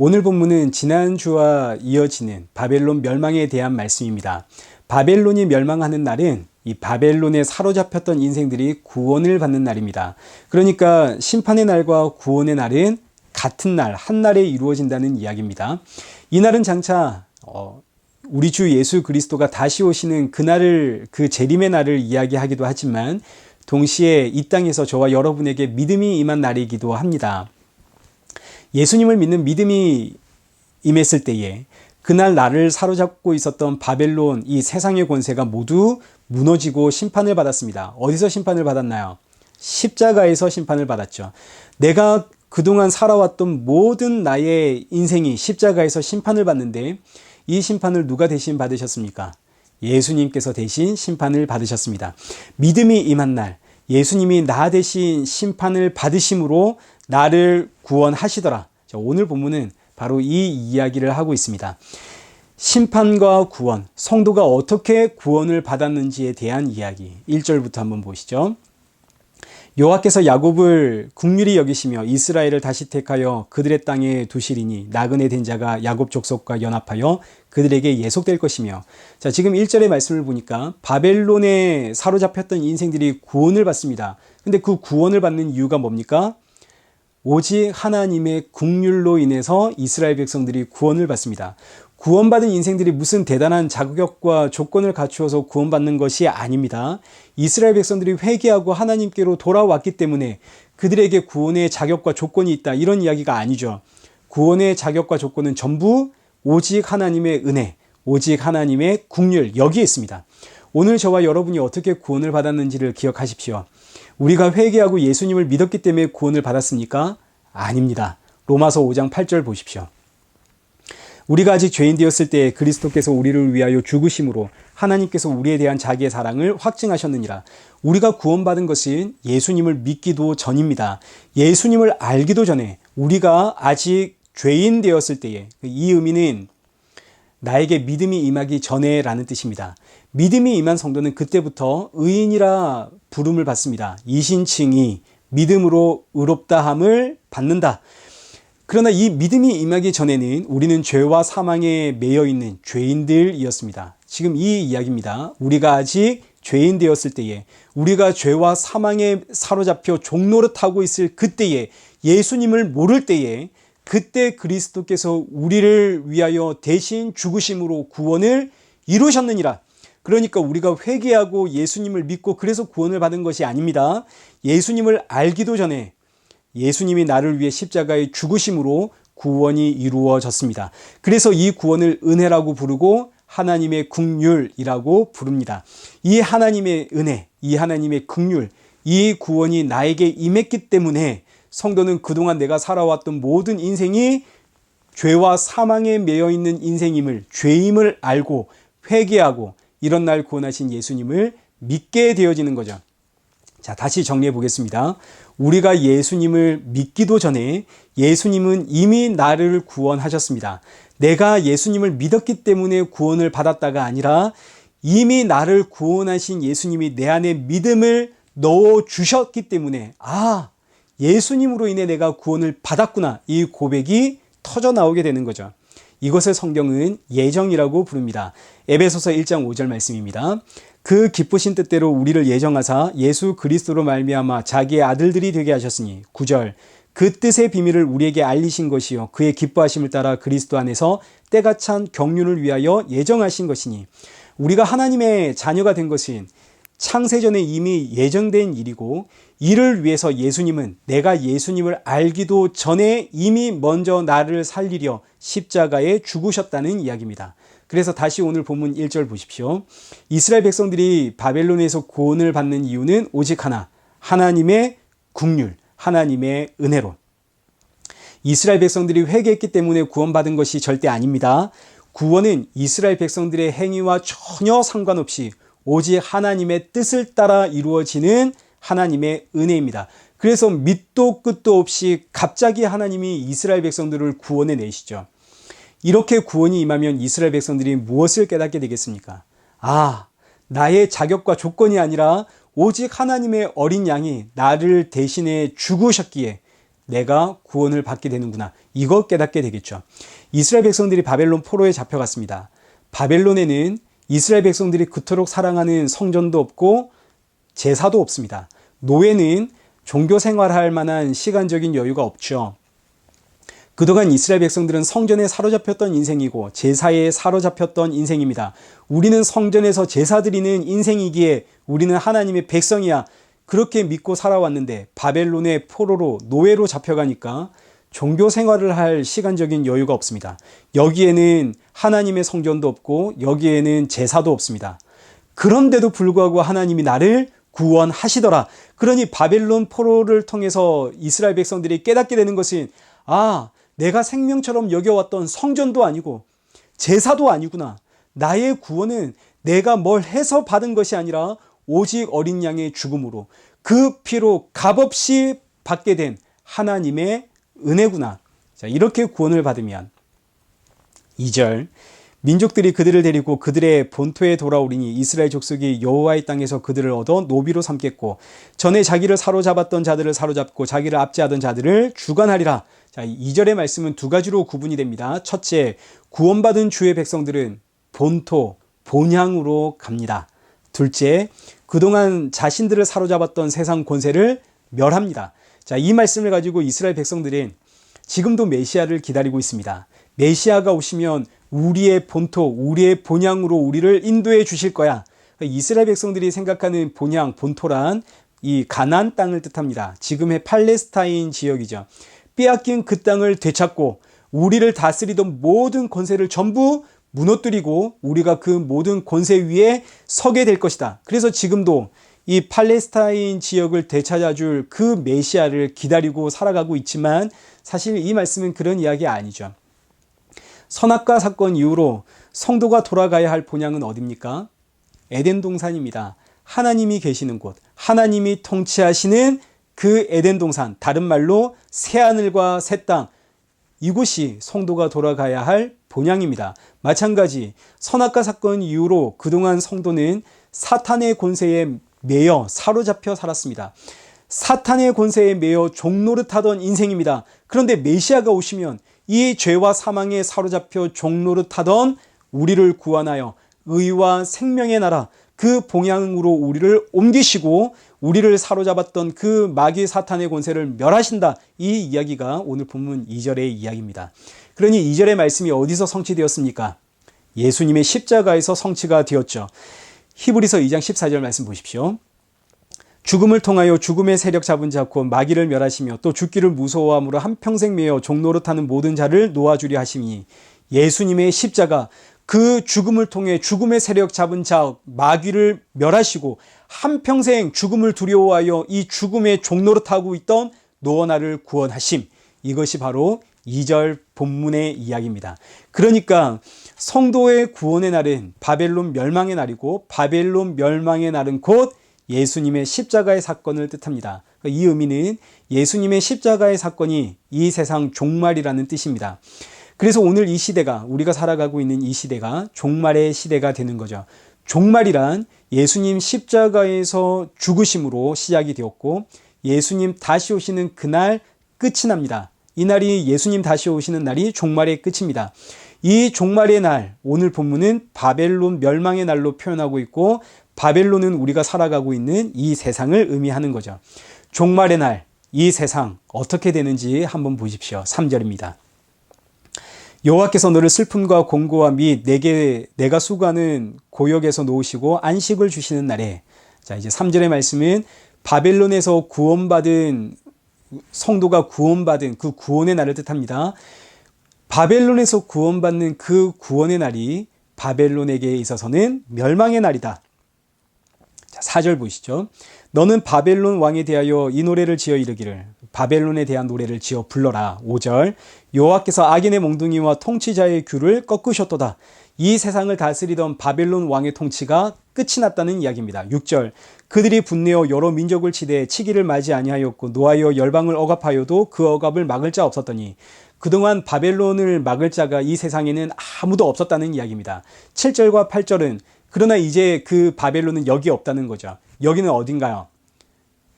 오늘 본문은 지난주와 이어지는 바벨론 멸망에 대한 말씀입니다. 바벨론이 멸망하는 날은 이 바벨론에 사로잡혔던 인생들이 구원을 받는 날입니다. 그러니까 심판의 날과 구원의 날은 같은 날, 한 날에 이루어진다는 이야기입니다. 이 날은 장차 우리 주 예수 그리스도가 다시 오시는 그날을, 그 재림의 날을 이야기하기도 하지만 동시에 이 땅에서 저와 여러분에게 믿음이 임한 날이기도 합니다. 예수님을 믿는 믿음이 임했을 때에 그날 나를 사로잡고 있었던 바벨론, 이 세상의 권세가 모두 무너지고 심판을 받았습니다. 어디서 심판을 받았나요? 십자가에서 심판을 받았죠. 내가 그동안 살아왔던 모든 나의 인생이 십자가에서 심판을 받는데 이 심판을 누가 대신 받으셨습니까? 예수님께서 대신 심판을 받으셨습니다. 믿음이 임한 날, 예수님이 나 대신 심판을 받으심으로 나를 구원하시더라. 오늘 본문은 바로 이 이야기를 하고 있습니다. 심판과 구원, 성도가 어떻게 구원을 받았는지에 대한 이야기. 1절부터 한번 보시죠. 여호와께서 야곱을 긍휼히 여기시며 이스라엘을 다시 택하여 그들의 땅에 두시리니 나그네 된 자가 야곱 족속과 연합하여 그들에게 예속될 것이며. 자, 지금 1절의 말씀을 보니까 바벨론에 사로잡혔던 인생들이 구원을 받습니다. 근데 그 구원을 받는 이유가 뭡니까? 오직 하나님의 긍휼로 인해서 이스라엘 백성들이 구원을 받습니다. 구원받은 인생들이 무슨 대단한 자격과 조건을 갖추어서 구원받는 것이 아닙니다. 이스라엘 백성들이 회개하고 하나님께로 돌아왔기 때문에 그들에게 구원의 자격과 조건이 있다, 이런 이야기가 아니죠. 구원의 자격과 조건은 전부 오직 하나님의 은혜, 오직 하나님의 긍휼, 여기에 있습니다. 오늘 저와 여러분이 어떻게 구원을 받았는지를 기억하십시오. 우리가 회개하고 예수님을 믿었기 때문에 구원을 받았습니까? 아닙니다. 로마서 5장 8절 보십시오. 우리가 아직 죄인 되었을 때 그리스도께서 우리를 위하여 죽으심으로 하나님께서 우리에 대한 자기의 사랑을 확증하셨느니라. 우리가 구원받은 것은 예수님을 믿기도 전입니다. 예수님을 알기도 전에, 우리가 아직 죄인 되었을 때에, 이 의미는 나에게 믿음이 임하기 전에 라는 뜻입니다. 믿음이 임한 성도는 그때부터 의인이라 부름을 받습니다. 이신칭이 믿음으로 의롭다함을 받는다. 그러나 이 믿음이 임하기 전에는 우리는 죄와 사망에 매여 있는 죄인들이었습니다. 지금 이 이야기입니다. 우리가 아직 죄인 되었을 때에, 우리가 죄와 사망에 사로잡혀 종노릇하고 있을 그때에, 예수님을 모를 때에, 그때 그리스도께서 우리를 위하여 대신 죽으심으로 구원을 이루셨느니라. 그러니까 우리가 회개하고 예수님을 믿고 그래서 구원을 받은 것이 아닙니다. 예수님을 알기도 전에 예수님이 나를 위해 십자가에 죽으심으로 구원이 이루어졌습니다. 그래서 이 구원을 은혜라고 부르고 하나님의 긍휼이라고 부릅니다. 이 하나님의 은혜, 이 하나님의 긍휼, 이 구원이 나에게 임했기 때문에 성도는 그동안 내가 살아왔던 모든 인생이 죄와 사망에 매여 있는 인생임을, 죄임을 알고 회개하고 이런 날 구원하신 예수님을 믿게 되어지는 거죠. 자, 다시 정리해 보겠습니다. 우리가 예수님을 믿기도 전에 예수님은 이미 나를 구원하셨습니다. 내가 예수님을 믿었기 때문에 구원을 받았다가 아니라 이미 나를 구원하신 예수님이 내 안에 믿음을 넣어주셨기 때문에, 예수님으로 인해 내가 구원을 받았구나, 이 고백이 터져 나오게 되는 거죠. 이것을 성경은 예정이라고 부릅니다. 에베소서 1장 5절 말씀입니다. 그 기쁘신 뜻대로 우리를 예정하사 예수 그리스도로 말미암아 자기의 아들들이 되게 하셨으니, 9절, 그 뜻의 비밀을 우리에게 알리신 것이요 그의 기뻐하심을 따라 그리스도 안에서 때가 찬 경륜을 위하여 예정하신 것이니. 우리가 하나님의 자녀가 된 것은 창세전에 이미 예정된 일이고, 이를 위해서 예수님은 내가 예수님을 알기도 전에 이미 먼저 나를 살리려 십자가에 죽으셨다는 이야기입니다. 그래서 다시 오늘 본문 1절 보십시오. 이스라엘 백성들이 바벨론에서 구원을 받는 이유는 오직 하나, 하나님의 긍휼, 하나님의 은혜로. 이스라엘 백성들이 회개했기 때문에 구원받은 것이 절대 아닙니다. 구원은 이스라엘 백성들의 행위와 전혀 상관없이 오직 하나님의 뜻을 따라 이루어지는 하나님의 은혜입니다. 그래서 밑도 끝도 없이 갑자기 하나님이 이스라엘 백성들을 구원해 내시죠. 이렇게 구원이 임하면 이스라엘 백성들이 무엇을 깨닫게 되겠습니까? 나의 자격과 조건이 아니라 오직 하나님의 어린 양이 나를 대신해 죽으셨기에 내가 구원을 받게 되는구나. 이거 깨닫게 되겠죠. 이스라엘 백성들이 바벨론 포로에 잡혀갔습니다. 바벨론에는 이스라엘 백성들이 그토록 사랑하는 성전도 없고 제사도 없습니다. 노예는 종교 생활할 만한 시간적인 여유가 없죠. 그동안 이스라엘 백성들은 성전에 사로잡혔던 인생이고 제사에 사로잡혔던 인생입니다. 우리는 성전에서 제사 드리는 인생이기에 우리는 하나님의 백성이야. 그렇게 믿고 살아왔는데 바벨론의 포로로 노예로 잡혀가니까 종교 생활을 할 시간적인 여유가 없습니다. 여기에는 하나님의 성전도 없고 여기에는 제사도 없습니다. 그런데도 불구하고 하나님이 나를 구원하시더라. 그러니 바벨론 포로를 통해서 이스라엘 백성들이 깨닫게 되는 것은 내가 생명처럼 여겨왔던 성전도 아니고 제사도 아니구나. 나의 구원은 내가 뭘 해서 받은 것이 아니라 오직 어린 양의 죽음으로 그 피로 값없이 받게 된 하나님의 은혜구나. 자, 이렇게 구원을 받으면 2절 민족들이 그들을 데리고 그들의 본토에 돌아오리니 이스라엘 족속이 여호와의 땅에서 그들을 얻어 노비로 삼겠고 전에 자기를 사로잡았던 자들을 사로잡고 자기를 압제하던 자들을 주관하리라. 자, 2절의 말씀은 두 가지로 구분이 됩니다. 첫째, 구원받은 주의 백성들은 본토, 본향으로 갑니다. 둘째, 그동안 자신들을 사로잡았던 세상 권세를 멸합니다. 자, 이 말씀을 가지고 이스라엘 백성들은 지금도 메시아를 기다리고 있습니다. 메시아가 오시면 우리의 본토, 우리의 본향으로 우리를 인도해 주실 거야. 이스라엘 백성들이 생각하는 본향, 본토란 이 가나안 땅을 뜻합니다. 지금의 팔레스타인 지역이죠. 빼앗긴 그 땅을 되찾고 우리를 다스리던 모든 권세를 전부 무너뜨리고 우리가 그 모든 권세 위에 서게 될 것이다. 그래서 지금도 이 팔레스타인 지역을 되찾아줄 그 메시아를 기다리고 살아가고 있지만 사실 이 말씀은 그런 이야기 아니죠. 선악과 사건 이후로 성도가 돌아가야 할 본향은 어디입니까? 에덴 동산입니다. 하나님이 계시는 곳, 하나님이 통치하시는 그 에덴 동산, 다른 말로 새하늘과 새 땅, 이곳이 성도가 돌아가야 할 본향입니다. 마찬가지 선악과 사건 이후로 그동안 성도는 사탄의 권세에 매여 사로잡혀 살았습니다. 사탄의 권세에 매여 종노릇하던 인생입니다. 그런데 메시아가 오시면 이 죄와 사망에 사로잡혀 종노릇하던 우리를 구원하여 의와 생명의 나라 그 본향으로 우리를 옮기시고 우리를 사로잡았던 그 마귀 사탄의 권세를 멸하신다. 이 이야기가 오늘 본문 2절의 이야기입니다. 그러니 2절의 말씀이 어디서 성취되었습니까? 예수님의 십자가에서 성취가 되었죠. 히브리서 2장 14절 말씀 보십시오. 죽음을 통하여 죽음의 세력 잡은 자 곧 마귀를 멸하시며 또 죽기를 무서워함으로 한평생 매여 종노릇하는 모든 자를 놓아주려 하시니 예수님의 십자가 그 죽음을 통해 죽음의 세력 잡은 자 마귀를 멸하시고 한평생 죽음을 두려워하여 이 죽음의 종노릇하고 있던 너와 나를 구원하심. 이것이 바로 2절 본문의 이야기입니다. 그러니까 성도의 구원의 날은 바벨론 멸망의 날이고 바벨론 멸망의 날은 곧 예수님의 십자가의 사건을 뜻합니다. 이 의미는 예수님의 십자가의 사건이 이 세상 종말이라는 뜻입니다. 그래서 오늘 이 시대가 우리가 살아가고 있는 이 시대가 종말의 시대가 되는 거죠. 종말이란 예수님 십자가에서 죽으심으로 시작이 되었고 예수님 다시 오시는 그날 끝이 납니다. 이 날이 예수님 다시 오시는 날이 종말의 끝입니다. 이 종말의 날, 오늘 본문은 바벨론 멸망의 날로 표현하고 있고 바벨론은 우리가 살아가고 있는 이 세상을 의미하는 거죠. 종말의 날, 이 세상 어떻게 되는지 한번 보십시오. 3절입니다. 여호와께서 너를 슬픔과 공고와 및 내가 수고하는 고역에서 놓으시고 안식을 주시는 날에. 자, 이제 3절의 말씀은 바벨론에서 구원받은 성도가 구원받은 그 구원의 날을 뜻합니다. 바벨론에서 구원받는 그 구원의 날이 바벨론에게 있어서는 멸망의 날이다. 자, 4절 보시죠. 너는 바벨론 왕에 대하여 이 노래를 지어 이르기를 바벨론에 대한 노래를 지어 불러라. 5절 여호와께서 악인의 몽둥이와 통치자의 귤을 꺾으셨도다. 이 세상을 다스리던 바벨론 왕의 통치가 끝이 났다는 이야기입니다. 6절 그들이 분내어 여러 민족을 치되 치기를 맞이 아니하였고 노하여 열방을 억압하여도 그 억압을 막을 자 없었더니 그동안 바벨론을 막을 자가 이 세상에는 아무도 없었다는 이야기입니다. 7절과 8절은 그러나 이제 그 바벨론은 여기 없다는 거죠. 여기는 어딘가요?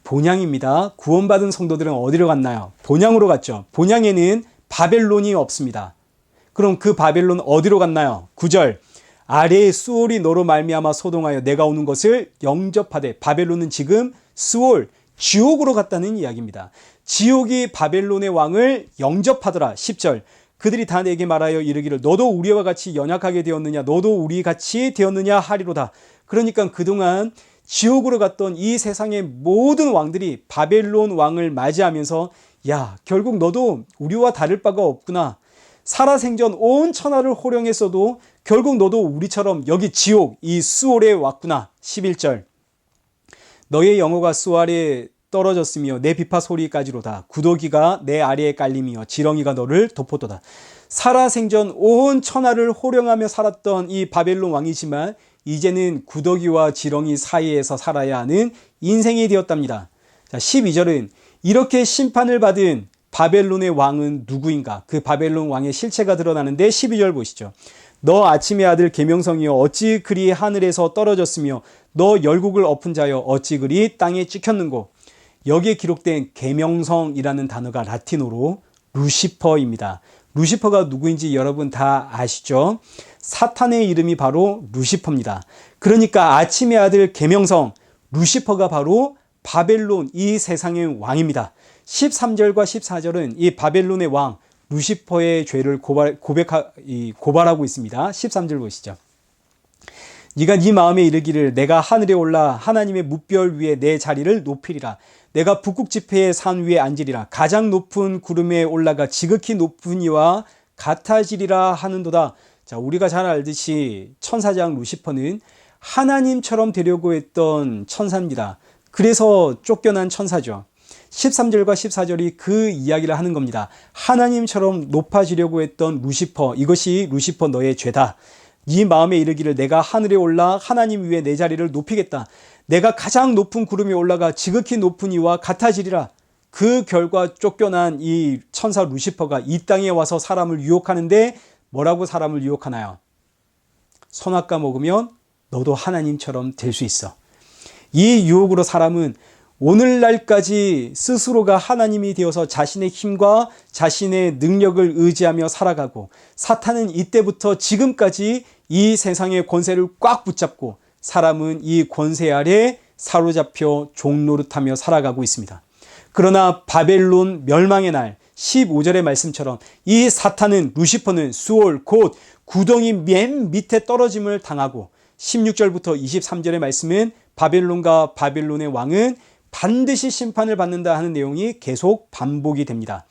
본향입니다. 구원받은 성도들은 어디로 갔나요? 본향으로 갔죠. 본향에는 바벨론이 없습니다. 그럼 그 바벨론 어디로 갔나요? 9절 아래의 수올이 너로 말미암아 소동하여 내가 오는 것을 영접하되 바벨론은 지금 수올 지옥으로 갔다는 이야기입니다. 지옥이 바벨론의 왕을 영접하더라. 10절 그들이 다 내게 말하여 이르기를 너도 우리와 같이 연약하게 되었느냐 너도 우리 같이 되었느냐 하리로다. 그러니까 그동안 지옥으로 갔던 이 세상의 모든 왕들이 바벨론 왕을 맞이하면서 야 결국 너도 우리와 다를 바가 없구나. 살아생전 온 천하를 호령했어도 결국 너도 우리처럼 여기 지옥 이 수올에 왔구나. 11절 너의 영혼가 수알에 떨어졌으며 내 비파 소리까지로다. 구더기가 내 아래에 깔리며 지렁이가 너를 덮었도다. 살아생전 온 천하를 호령하며 살았던 이 바벨론 왕이지만 이제는 구더기와 지렁이 사이에서 살아야 하는 인생이 되었답니다. 자, 12절은 이렇게 심판을 받은 바벨론의 왕은 누구인가? 그 바벨론 왕의 실체가 드러나는데 12절 보시죠. 너 아침의 아들 계명성이여 어찌 그리 하늘에서 떨어졌으며 너 열국을 엎은 자여 어찌 그리 땅에 찍혔는고. 여기에 기록된 계명성이라는 단어가 라틴어로 루시퍼입니다. 루시퍼가 누구인지 여러분 다 아시죠? 사탄의 이름이 바로 루시퍼입니다. 그러니까 아침의 아들 계명성 루시퍼가 바로 바벨론 이 세상의 왕입니다. 13절과 14절은 이 바벨론의 왕 루시퍼의 죄를 고발하고 있습니다. 13절 보시죠. 네가 네 마음에 이르기를 내가 하늘에 올라 하나님의 뭇별 위에 내 자리를 높이리라. 내가 북극 지폐의 산 위에 앉으리라. 가장 높은 구름에 올라가 지극히 높은 이와 같아지리라 하는도다. 자, 우리가 잘 알듯이 천사장 루시퍼는 하나님처럼 되려고 했던 천사입니다. 그래서 쫓겨난 천사죠. 13절과 14절이 그 이야기를 하는 겁니다. 하나님처럼 높아지려고 했던 루시퍼, 이것이 루시퍼 너의 죄다. 네 마음에 이르기를 내가 하늘에 올라 하나님 위에 내 자리를 높이겠다. 내가 가장 높은 구름에 올라가 지극히 높은 이와 같아지리라. 그 결과 쫓겨난 이 천사 루시퍼가 이 땅에 와서 사람을 유혹하는데 뭐라고 사람을 유혹하나요? 선악과 먹으면 너도 하나님처럼 될 수 있어. 이 유혹으로 사람은 오늘날까지 스스로가 하나님이 되어서 자신의 힘과 자신의 능력을 의지하며 살아가고 사탄은 이때부터 지금까지 이 세상의 권세를 꽉 붙잡고 사람은 이 권세 아래 사로잡혀 종노릇하며 살아가고 있습니다. 그러나 바벨론 멸망의 날 15절의 말씀처럼 이 사탄은 루시퍼는 수올 곧 구덩이 맨 밑에 떨어짐을 당하고 16절부터 23절의 말씀은 바벨론과 바벨론의 왕은 반드시 심판을 받는다 하는 내용이 계속 반복이 됩니다.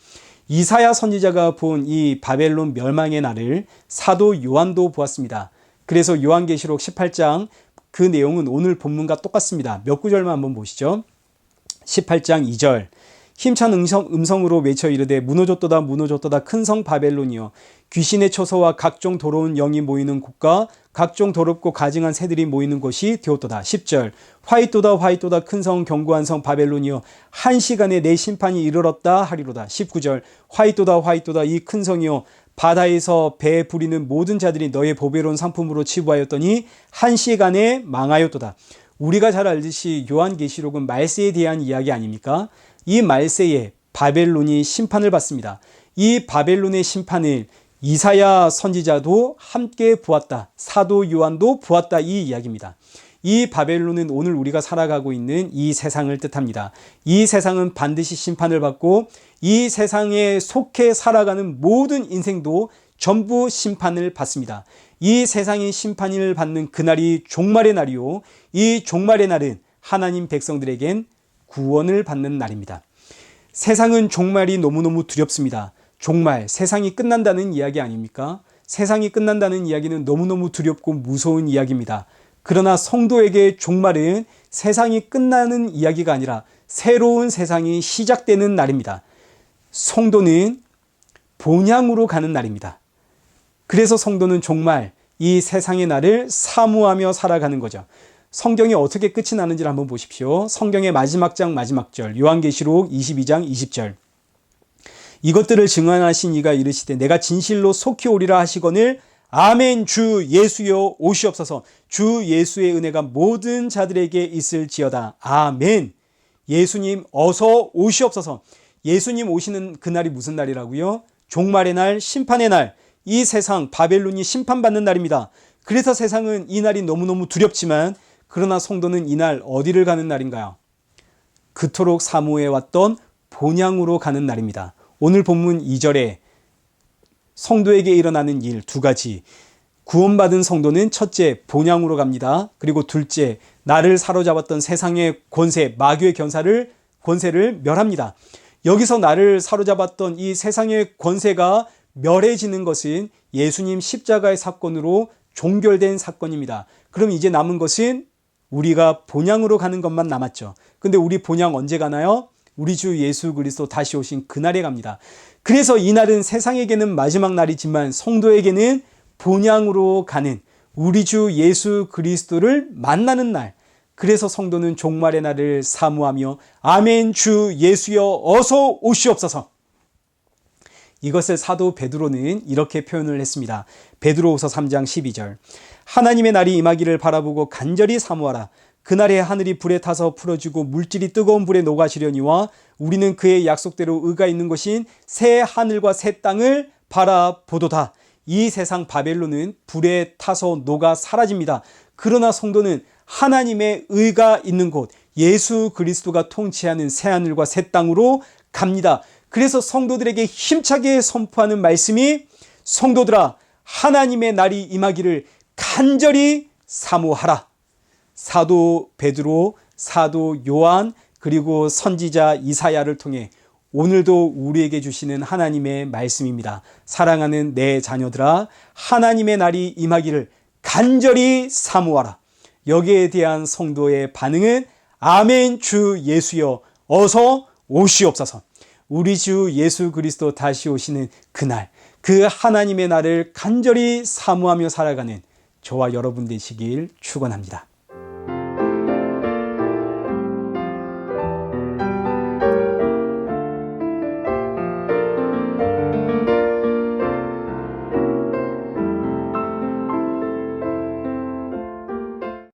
이사야 선지자가 본 이 바벨론 멸망의 날을 사도 요한도 보았습니다. 그래서 요한계시록 18장 그 내용은 오늘 본문과 똑같습니다. 몇 구절만 한번 보시죠. 18장 2절 힘찬 음성으로 외쳐 이르되 무너졌도다 무너졌도다 큰 성 바벨론이여 귀신의 초소와 각종 더러운 영이 모이는 곳과 각종 더럽고 가증한 새들이 모이는 곳이 되었도다. 10절 화이토다 화이토다 큰 성 견고한 성 바벨론이여 한 시간에 내 심판이 이르렀다 하리로다. 19절 화이토다 화이토다 이 큰 성이여 바다에서 배 부리는 모든 자들이 너의 보배로운 상품으로 치부하였더니 한 시간에 망하였도다. 우리가 잘 알듯이 요한계시록은 말세에 대한 이야기 아닙니까? 이 말세에 바벨론이 심판을 받습니다. 이 바벨론의 심판을 이사야 선지자도 함께 보았다. 사도 요한도 보았다. 이 이야기입니다. 이 바벨론은 오늘 우리가 살아가고 있는 이 세상을 뜻합니다. 이 세상은 반드시 심판을 받고 이 세상에 속해 살아가는 모든 인생도 전부 심판을 받습니다. 이 세상이 심판을 받는 그날이 종말의 날이요. 이 종말의 날은 하나님 백성들에겐 구원을 받는 날입니다. 세상은 종말이 너무너무 두렵습니다. 종말, 세상이 끝난다는 이야기 아닙니까? 세상이 끝난다는 이야기는 너무너무 두렵고 무서운 이야기입니다. 그러나 성도에게 종말은 세상이 끝나는 이야기가 아니라 새로운 세상이 시작되는 날입니다. 성도는 본향으로 가는 날입니다. 그래서 성도는 종말, 이 세상의 날을 사모하며 살아가는 거죠. 성경이 어떻게 끝이 나는지를 한번 보십시오. 성경의 마지막 장 마지막 절 요한계시록 22장 20절 이것들을 증언하신 이가 이르시되 내가 진실로 속히 오리라 하시거늘 아멘 주 예수여 오시옵소서. 주 예수의 은혜가 모든 자들에게 있을지어다. 아멘. 예수님 어서 오시옵소서. 예수님 오시는 그날이 무슨 날이라고요? 종말의 날, 심판의 날. 이 세상 바벨론이 심판받는 날입니다. 그래서 세상은 이 날이 너무너무 두렵지만 그러나 성도는 이날 어디를 가는 날인가요? 그토록 사모해왔던 본향으로 가는 날입니다. 오늘 본문 2절에 성도에게 일어나는 일 두 가지. 구원받은 성도는 첫째, 본향으로 갑니다. 그리고 둘째, 나를 사로잡았던 세상의 권세, 마귀의 권세를 멸합니다. 여기서 나를 사로잡았던 이 세상의 권세가 멸해지는 것은 예수님 십자가의 사건으로 종결된 사건입니다. 그럼 이제 남은 것은 우리가 본향으로 가는 것만 남았죠. 근데 우리 본향 언제 가나요? 우리 주 예수 그리스도 다시 오신 그날에 갑니다. 그래서 이 날은 세상에게는 마지막 날이지만 성도에게는 본향으로 가는 우리 주 예수 그리스도를 만나는 날. 그래서 성도는 종말의 날을 사모하며 아멘 주 예수여 어서 오시옵소서. 이것을 사도 베드로는 이렇게 표현을 했습니다. 베드로후서 3장 12절. 하나님의 날이 임하기를 바라보고 간절히 사모하라. 그날에 하늘이 불에 타서 풀어지고 물질이 뜨거운 불에 녹아지려니와 우리는 그의 약속대로 의가 있는 것인 새 하늘과 새 땅을 바라보도다. 이 세상 바벨론은 불에 타서 녹아 사라집니다. 그러나 성도는 하나님의 의가 있는 곳, 예수 그리스도가 통치하는 새 하늘과 새 땅으로 갑니다. 그래서 성도들에게 힘차게 선포하는 말씀이 성도들아 하나님의 날이 임하기를 간절히 사모하라. 사도 베드로, 사도 요한, 그리고 선지자 이사야를 통해 오늘도 우리에게 주시는 하나님의 말씀입니다. 사랑하는 내 자녀들아 하나님의 날이 임하기를 간절히 사모하라. 여기에 대한 성도의 반응은 아멘 주 예수여 어서 오시옵소서. 우리 주 예수 그리스도 다시 오시는 그날, 그 하나님의 날을 간절히 사모하며 살아가는 저와 여러분 되시길 축원합니다.